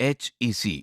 HEC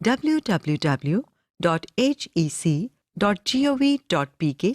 www.hec.gov.pk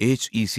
HEC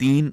3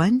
1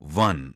1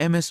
MS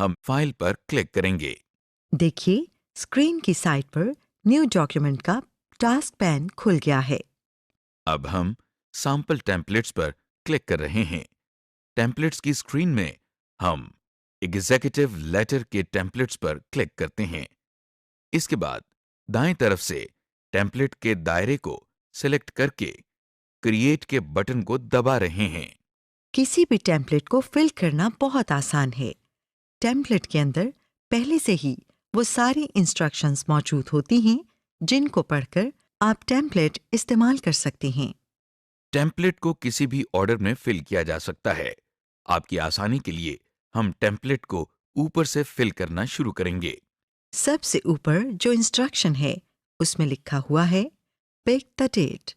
ہم file پر click کریں گے۔ دیکھیے اسکرین کی سائٹ پر نیو ڈاکیومنٹ کا ٹاسک پین کھل گیا ہے۔ اب ہم سیمپل ٹیمپلیٹس پر کلک کر رہے ہیں۔ ٹیمپلیٹس کی اسکرین میں ہم ایگزیکٹو لیٹر کے ٹیمپلیٹس پر کلک کرتے ہیں۔ اس کے بعد دائیں طرف سے ٹیمپلیٹ کے دائرے کو سلیکٹ کر کے کریٹ کے بٹن کو دبا رہے ہیں۔ کسی بھی ٹیمپلیٹ کو فل کرنا بہت آسان ہے۔ ٹیمپلیٹ کے اندر پہلے سے ہی وہ ساری انسٹرکشنز موجود ہوتی ہیں جن کو پڑھ کر آپ ٹیمپلیٹ استعمال کر سکتے ہیں۔ ٹیمپلیٹ کو کسی بھی آرڈر میں فل کیا جا سکتا ہے۔ آپ کی آسانی کے لیے ہم ٹیمپلیٹ کو اوپر سے فل کرنا شروع کریں گے۔ سب سے اوپر جو انسٹرکشن ہے اس میں لکھا ہوا ہے پک دا ڈیٹ۔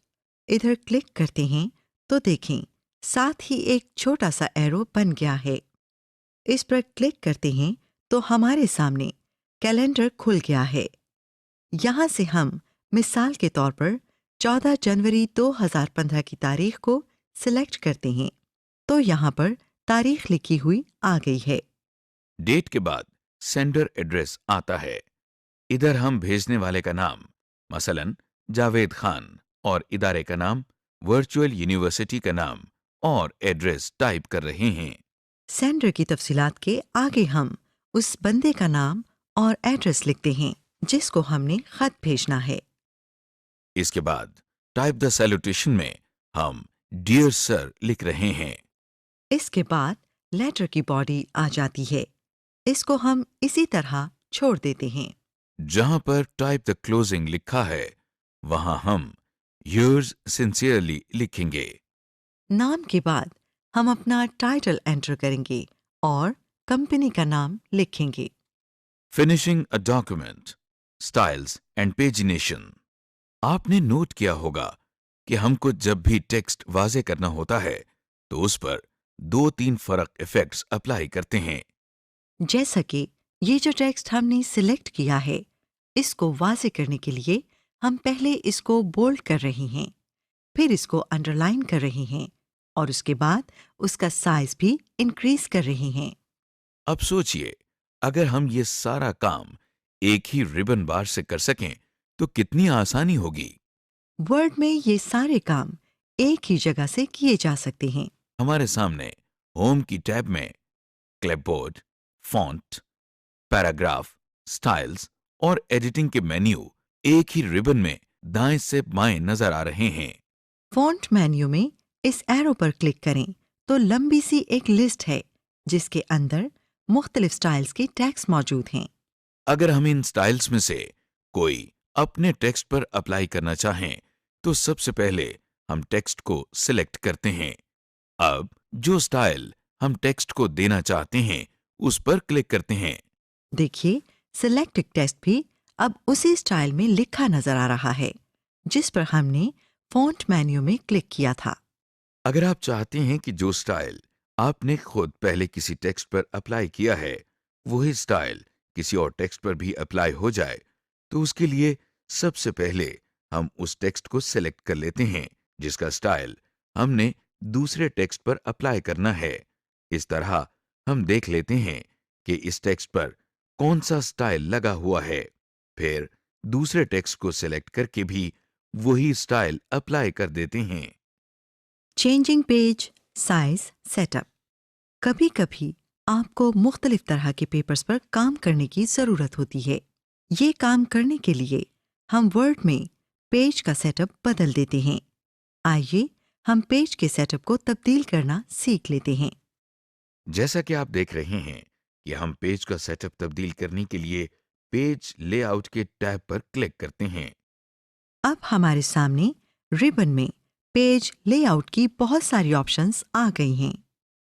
ادھر کلک کرتے ہیں تو دیکھیں ساتھ ہی ایک چھوٹا سا ایرو بن گیا ہے۔ اس پر کلک کرتے ہیں تو ہمارے سامنے کیلنڈر کھل گیا ہے۔ یہاں سے ہم مثال کے طور پر 14 جنوری 2015 کی تاریخ کو سلیکٹ کرتے ہیں تو یہاں پر تاریخ لکھی ہوئی آ گئی ہے۔ ڈیٹ کے بعد سینڈر ایڈریس آتا ہے۔ ادھر ہم بھیجنے والے کا نام مثلاً جاوید خان اور ادارے کا نام ورچوئل یونیورسٹی کا نام اور ایڈریس ٹائپ کر رہے ہیں۔ سینڈر کی تفصیلات کے آگے ہم اس بندے کا نام اور ایڈریس لکھتے ہیں جس کو ہم نے خط بھیجنا ہے۔ اس کے بعد ٹائپ دا سیلوٹیشن میں ہم ڈیئر سر لکھ رہے ہیں۔ اس کے بعد لیٹر کی باڈی آ جاتی ہے۔ اس کو ہم اسی طرح چھوڑ دیتے ہیں۔ جہاں پر ٹائپ دا کلوزنگ لکھا ہے وہاں ہم یورز سنسیئرلی لکھیں گے۔ نام کے بعد ہم اپنا ٹائٹل انٹر کریں گے اور کمپنی کا نام لکھیں گے۔ Finishing a document, styles and pagination. آپ نے نوٹ کیا ہوگا کہ ہم کو جب بھی ٹیکسٹ واضح کرنا ہوتا ہے تو اس پر 2-3 فرق ایفیکٹس اپلائی کرتے ہیں۔ جیسا کہ یہ جو ٹیکسٹ ہم نے سلیکٹ کیا ہے اس کو واضح کرنے کے لیے ہم پہلے اس کو بولڈ کر رہے ہیں، پھر اس کو انڈر لائن کر رہے ہیں اور اس کے بعد اس کا سائز بھی انکریز کر رہے ہیں۔ اب سوچئے اگر ہم یہ سارا کام ایک ہی ربن بار سے کر سکیں تو کتنی آسانی ہوگی۔ ورڈ میں یہ سارے کام ایک ہی جگہ سے کیے جا سکتے ہیں۔ ہمارے سامنے ہوم کی ٹیب میں clip board, font, paragraph, styles اور ایڈیٹنگ کے مینیو ایک ہی ربن میں دائیں سے بائیں نظر آ رہے ہیں۔ فونٹ مینیو میں اس ایرو پر کلک کریں تو لمبی سی ایک لسٹ ہے جس کے اندر مختلف سٹائلز کے ٹیکسٹ موجود ہیں۔ اگر ہم ان سٹائلز میں سے کوئی اپنے ٹیکسٹ پر اپلائی کرنا چاہیں تو سب سے پہلے ہم ٹیکسٹ کو سلیکٹ کرتے ہیں۔ اب جو سٹائل ہم ٹیکسٹ کو دینا چاہتے ہیں اس پر کلک کرتے ہیں۔ دیکھیے سلیکٹ ٹیکسٹ بھی اب اسی سٹائل میں لکھا نظر آ رہا ہے جس پر ہم نے فونٹ مینیو میں کلک کیا تھا۔ اگر آپ چاہتے ہیں کہ جو سٹائل آپ نے خود پہلے کسی ٹیکسٹ پر اپلائی کیا ہے وہی سٹائل کسی اور ٹیکسٹ پر بھی اپلائی ہو جائے تو اس کے لیے سب سے پہلے ہم اس ٹیکسٹ کو سلیکٹ کر لیتے ہیں جس کا سٹائل ہم نے دوسرے ٹیکسٹ پر اپلائی کرنا ہے۔ اس طرح ہم دیکھ لیتے ہیں کہ اس ٹیکسٹ پر کون سا سٹائل لگا ہوا ہے، پھر دوسرے ٹیکسٹ کو سلیکٹ کر کے بھی وہی سٹائل اپلائی کر دیتے ہیں۔ Changing page size setup. کبھی کبھی آپ کو مختلف طرح کے پیپرز پر کام کرنے کی ضرورت ہوتی ہے۔ یہ کام کرنے کے لیے ہم ورڈ میں پیج کا سیٹ اپ بدل دیتے ہیں۔ آئیے ہم پیج کے سیٹ اپ کو تبدیل کرنا سیکھ لیتے ہیں۔ جیسا کہ آپ دیکھ رہے ہیں کہ ہم پیج کا سیٹ اپ تبدیل کرنے کے لیے پیج لے آؤٹ کے ٹیب پر کلک کرتے ہیں۔ اب ہمارے سامنے ربن میں پیج لے آؤٹ کی بہت ساری آپشنز آ گئی ہیں۔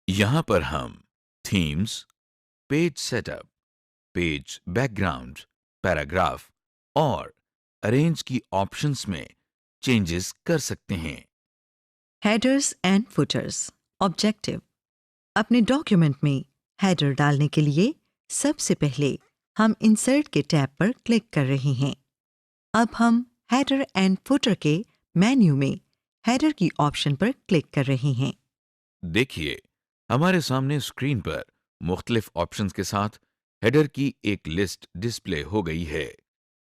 یہاں پر ہم themes, page set up, page background, paragraph اور ارینج کی آپشنز میں چینجز کر سکتے ہیں۔ Headers and footers objective. اپنے ڈاکیومنٹ میں ہیڈر ڈالنے کے لیے سب سے پہلے ہم انسرٹ کے ٹیب پر کلک کر رہے ہیں۔ اب ہم ہیڈر اینڈ فوٹر کے مینیو میں ہیڈر کی آپشن پر کلک کر رہے ہیں۔ دیکھیے ہمارے سامنے اسکرین پر مختلف آپشنز کے ساتھ ہیڈر کی ایک لسٹ ڈسپلے ہو گئی ہے۔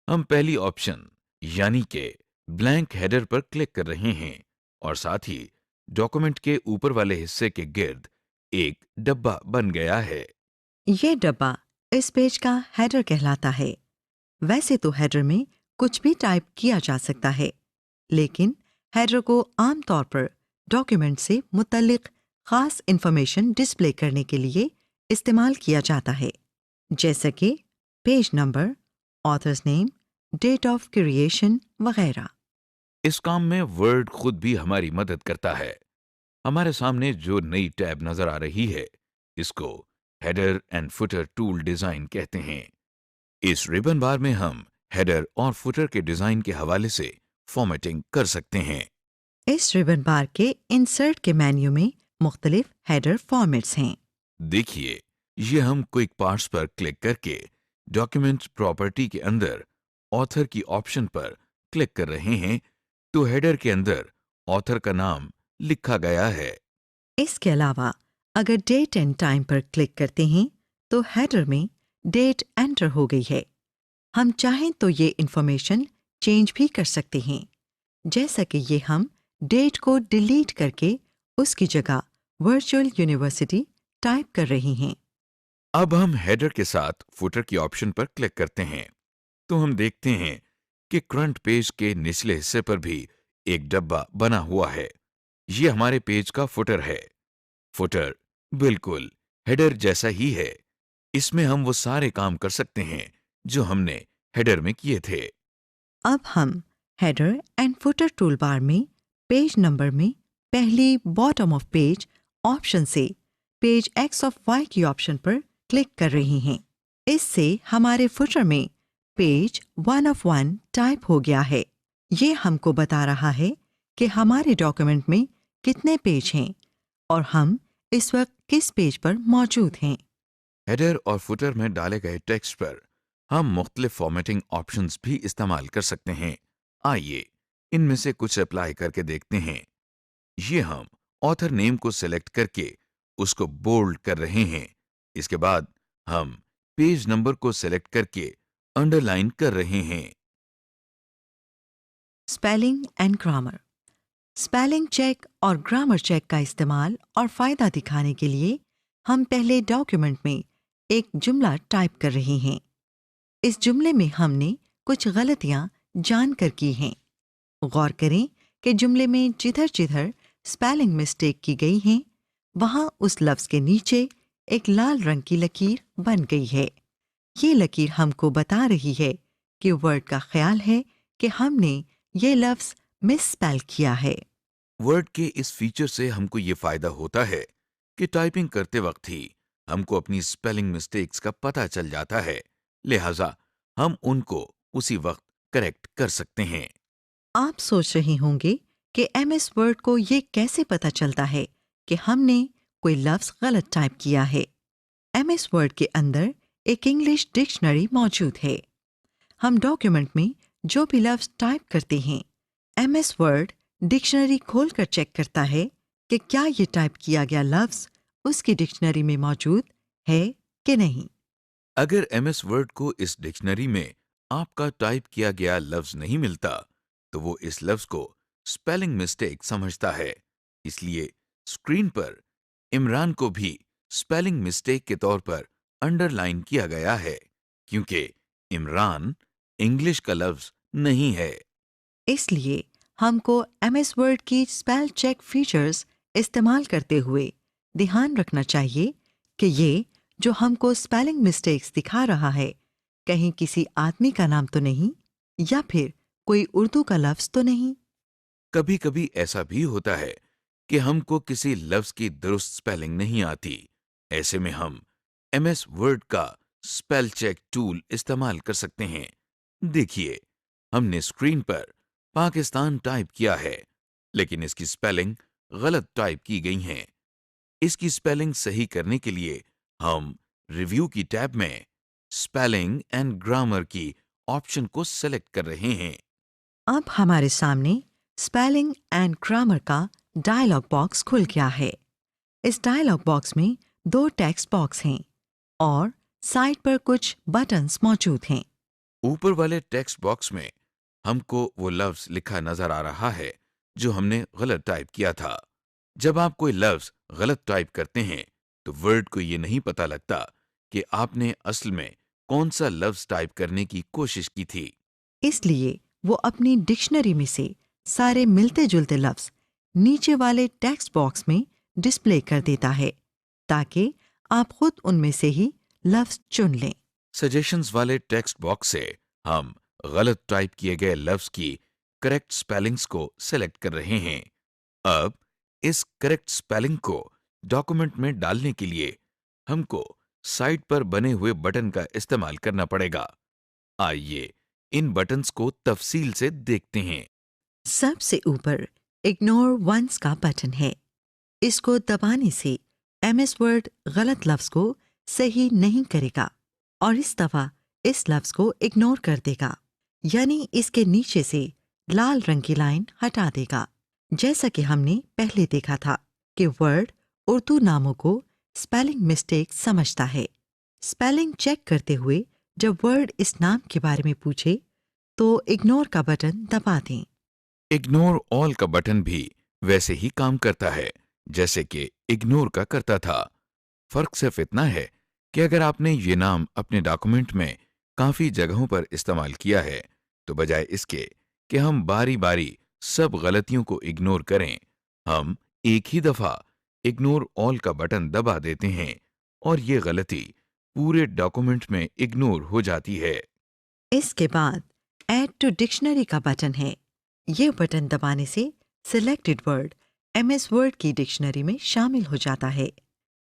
ہم پہلی آپشن یعنی کہ بلینک ہیڈر پر کلک کر رہے ہیں اور ساتھ ہی ڈاکومنٹ کے اوپر والے حصے کے گرد ایک ڈبہ بن گیا ہے۔ یہ ڈبہ اس پیج کا ہیڈر کہلاتا ہے۔ ویسے تو ہیڈر میں کچھ بھی ٹائپ کیا جا سکتا ہے، لیکن ہیڈر کو عام طور پر ڈاکیومنٹ سے متعلق خاص انفارمیشن ڈسپلے کرنے کے لیے استعمال کیا جاتا ہے، جیسا کہ page number, author's name, date of creation وغیرہ۔ اس کام میں ورڈ خود بھی ہماری مدد کرتا ہے۔ ہمارے سامنے جو نئی ٹیب نظر آ رہی ہے اس کو header and footer tool design کہتے ہیں۔ اس ریبن بار میں ہم ہیڈر اور فوٹر کے ڈیزائن کے حوالے سے فارمیٹنگ کر سکتے ہیں۔ اس ریبن بار کے انسرٹ کے مینیو میں مختلف ہیڈر فارمیٹس ہیں۔ دیکھیے، یہ ہم کوئک پارٹس پر کلک کر کے ڈاکیومنٹ پراپرٹی کے اندر آتھر کی آپشن پر کلک کر رہے ہیں تو ہیڈر کے اندر آتھر کا نام لکھا گیا ہے۔ اس کے علاوہ اگر ڈیٹ اینڈ ٹائم پر کلک کرتے ہیں تو ہیڈر میں ڈیٹ انٹر ہو گئی ہے۔ ہم چاہیں تو یہ انفارمیشن چینج بھی کر سکتے ہیں، جیسا کہ یہ ہم ڈیٹ کو ڈیلیٹ کر کے اس کی جگہ ورچوئل یونیورسٹی ٹائپ کر رہی ہیں۔ اب ہم ہیڈر کے ساتھ فوٹر کی آپشن پر کلک کرتے ہیں تو ہم دیکھتے ہیں کہ کرنٹ پیج کے نچلے حصے پر بھی ایک ڈبہ بنا ہوا ہے۔ یہ ہمارے پیج کا فوٹر ہے۔ فوٹر بالکل ہیڈر جیسا ہی ہے۔ اس میں ہم وہ سارے کام کر سکتے ہیں جو ہم نے ہیڈر میں کیے تھے۔ اب ہم ہیڈر اینڈ فوٹر ٹول بار میں پیج نمبر میں پہلی باٹم آف پیج آپشن سے پیج ایکس آف وائی کی آپشن پر کلک کر رہی ہیں۔ اس سے ہمارے فوٹر میں پیج 1 of 1 ٹائپ ہو گیا ہے۔ یہ ہم کو بتا رہا ہے کہ ہمارے ڈاکیومنٹ میں کتنے پیج ہیں اور ہم اس وقت کس پیج پر موجود ہیں۔ ہیڈر اور فوٹر میں ڈالے گئے ٹیکسٹ پر ہم مختلف فارمیٹنگ آپشنز بھی استعمال کر سکتے ہیں۔ آئیے ان میں سے کچھ اپلائی کر کے دیکھتے ہیں۔ یہ ہم آتھر نیم کو سلیکٹ کر کے اس کو بولڈ کر رہے ہیں۔ اس کے بعد ہم پیج نمبر کو سلیکٹ کر کے انڈر لائن کر رہے ہیں۔ Spelling and grammar. Spelling check اور گرامر چیک کا استعمال اور فائدہ دکھانے کے لیے ہم پہلے ڈاکیومنٹ میں ایک جملہ ٹائپ کر رہے ہیں۔ اس جملے میں ہم نے کچھ غلطیاں جان کر کی ہیں۔ غور کریں کہ جملے میں جدھر جدھر اسپیلنگ مسٹیک کی گئی ہیں وہاں اس لفظ کے نیچے ایک لال رنگ کی لکیر بن گئی ہے۔ یہ لکیر ہم کو بتا رہی ہے کہ ورڈ کا خیال ہے کہ ہم نے یہ لفظ مس اسپیل کیا ہے۔ ورڈ کے اس فیچر سے ہم کو یہ فائدہ ہوتا ہے کہ ٹائپنگ کرتے وقت ہی ہم کو اپنی اسپیلنگ مسٹیکس کا پتہ چل جاتا ہے، لہٰذا ہم ان کو اسی وقت کریکٹ کر سکتے ہیں۔ آپ سوچ رہے ہوں گے کہ ایم ایس ورڈ کو یہ کیسے پتہ چلتا ہے کہ ہم نے کوئی لفظ غلط ٹائپ کیا ہے۔ ایم ایس ورڈ کے اندر ایک انگلش ڈکشنری موجود ہے۔ ہم ڈاکیومنٹ میں جو بھی لفظ ٹائپ کرتے ہیں ایم ایس ورڈ ڈکشنری کھول کر چیک کرتا ہے کہ کیا یہ ٹائپ کیا گیا لفظ اس کی ڈکشنری میں موجود ہے کہ نہیں۔ اگر ایم ایس ورڈ کو اس ڈکشنری میں آپ کا ٹائپ کیا گیا لفظ نہیں ملتا تو وہ اس لفظ کو اسپیلنگ مسٹیک سمجھتا ہے۔ اس لیے اسکرین پر عمران کو بھی اسپیلنگ مسٹیک کے طور پر انڈر لائن کیا گیا ہے کیونکہ عمران انگلش کا لفظ نہیں ہے۔ اس لیے ہم کو ایم ایس ورڈ کی اسپیل چیک فیچرز استعمال کرتے ہوئے دھیان رکھنا چاہیے کہ یہ جو ہم کو اسپیلنگ مسٹیکس دکھا رہا ہے کہیں کسی آدمی کا نام تو نہیں یا پھر کوئی اردو کا لفظ تو نہیں۔ کبھی کبھی ایسا بھی ہوتا ہے کہ ہم کو کسی لفظ کی درست اسپیلنگ نہیں آتی۔ ایسے میں ہم ایم ایس ورڈ کا اسپیل چیک ٹول استعمال کر سکتے ہیں۔ دیکھیے، ہم نے اسکرین پر پاکستان ٹائپ کیا ہے لیکن اس کی اسپیلنگ غلط ٹائپ کی گئی ہیں۔ اس کی اسپیلنگ صحیح کرنے کے لیے ہم ریویو کی ٹیب میں اسپیلنگ اینڈ گرامر کی آپشن کو سلیکٹ کر رہے ہیں۔ اب ہمارے سامنے اسپیلنگ اینڈ گرامر کا ڈائلاگ باکس کھل گیا ہے۔ اس ڈائلاگ باکس میں 2 ٹیکسٹ باکس ہیں۔ اور سائڈ پر کچھ بٹنز موجود ہیں۔ اوپر والے ٹیکسٹ باکس میں ہم کو وہ لفظ لکھا نظر آ رہا ہے جو ہم نے غلط ٹائپ کیا تھا۔ جب آپ کوئی لفظ غلط ٹائپ کرتے ہیں تو ورڈ کو یہ نہیں پتہ لگتا کہ آپ نے اصل میں کون سا لفظ ٹائپ کرنے کی کوشش کی تھی۔ اس لیے وہ اپنی ڈکشنری میں سے سارے ملتے جلتے لفظ نیچے والے ٹیکسٹ باکس میں ڈسپلے کر دیتا ہے تاکہ آپ خود ان میں سے ہی لفظ چن لیں۔ سجیشنز والے ٹیکسٹ باکس سے ہم غلط ٹائپ کیے گئے لفظ کی کریکٹ سپیلنگز کو سلیکٹ کر رہے ہیں۔ اب اس کریکٹ سپیلنگ کو ڈاکومنٹ میں ڈالنے کے لیے ہم کو سائٹ پر بنے ہوئے بٹن کا استعمال کرنا پڑے گا۔ آئیے ان بٹنز کو تفصیل سے دیکھتے ہیں۔ سب سے اوپر اگنور ونس کا بٹن ہے۔ اس کو دبانے سے ایم ایس ورڈ غلط لفظ کو صحیح نہیں کرے گا اور اس دفعہ اس لفظ کو اگنور کر دے گا، یعنی اس کے نیچے سے لال رنگ کی لائن ہٹا دے گا۔ جیسا کہ ہم نے پہلے دیکھا تھا کہ ورڈ اردو ناموں کو اسپیلنگ مسٹیک سمجھتا ہے۔ اسپیلنگ چیک کرتے ہوئے جب ورڈ اس نام کے بارے میں پوچھے تو اگنور کا بٹن دبا دیں۔ اگنور آل کا بٹن بھی ویسے ہی کام کرتا ہے جیسے کہ اگنور کا کرتا تھا۔ فرق صرف اتنا ہے کہ اگر آپ نے یہ نام اپنے ڈاکومنٹ میں کافی جگہوں پر استعمال کیا ہے تو بجائے اس کے کہ ہم باری باری سب غلطیوں کو اگنور کریں، ہم ایک ہی دفعہ اگنور آل کا بٹن دبا دیتے ہیں اور یہ غلطی پورے ڈاکومنٹ میں اگنور ہو جاتی ہے۔ اس کے بعد ایڈ ٹو ڈکشنری کا بٹن ہے۔ یہ بٹن دبانے سے selected word M S Word کی ڈکشنری میں شامل ہو جاتا ہے۔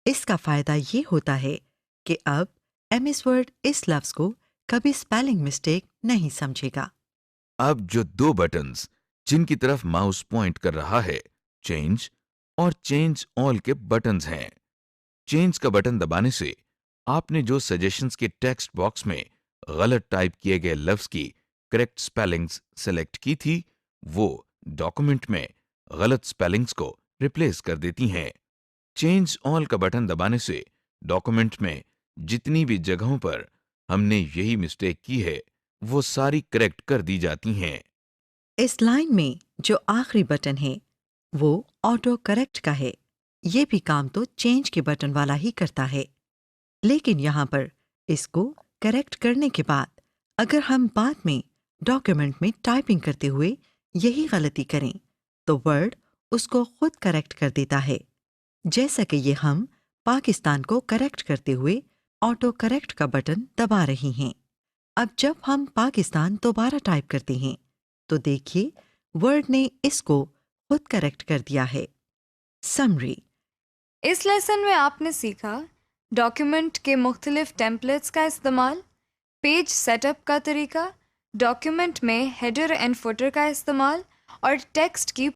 اس کا فائدہ یہ ہوتا ہے کہ اب ایم ایس ورڈ اس لفظ کو کبھی اسپیلنگ مسٹیک نہیں سمجھے گا۔ اب جو دو بٹنز جن کی طرف ماؤس پوائنٹ کر رہا ہے، چینج اور چینج آل کے بٹنز ہیں۔ چینج کا بٹن دبانے سے آپ نے جو سجیشنز کے ٹیکسٹ باکس میں غلط ٹائپ کیے گئے لفظ کی کریکٹ سپیلنگز سلیکٹ کی تھی وہ ڈاکومنٹ میں غلط سپیلنگز کو ریپلیس کر دیتی ہیں۔ چینج آل کا بٹن دبانے سے ڈاکومنٹ میں جتنی بھی جگہوں پر ہم نے یہی مسٹیک کی ہے وہ ساری کریکٹ کر دی جاتی ہیں۔ اس لائن میں جو آخری بٹن ہے وہ آٹو کریکٹ کا ہے۔ یہ بھی کام تو چینج کے بٹن والا ہی کرتا ہے، لیکن یہاں پر اس کو کریکٹ کرنے کے بعد اگر ہم بعد میں ڈاکیومنٹ میں ٹائپنگ کرتے ہوئے یہی غلطی کریں تو ورڈ اس کو خود کریکٹ کر دیتا ہے، جیسا کہ یہ ہم پاکستان کو کریکٹ کرتے ہوئے آٹو کریکٹ کا بٹن دبا رہی ہیں۔ اب جب ہم پاکستان دوبارہ ٹائپ کرتے ہیں تو دیکھیے ورڈ نے اس کو خود کریکٹ کر دیا ہے۔ سمری: اس لیسن میں آپ نے سیکھا ڈاکیومنٹ کے مختلف ٹیمپلیٹس کا استعمال، پیج سیٹ اپ کا طریقہ، ڈاکیومنٹ میں ہیڈر اینڈ فوٹر کا استعمال اور ٹیکسٹ کی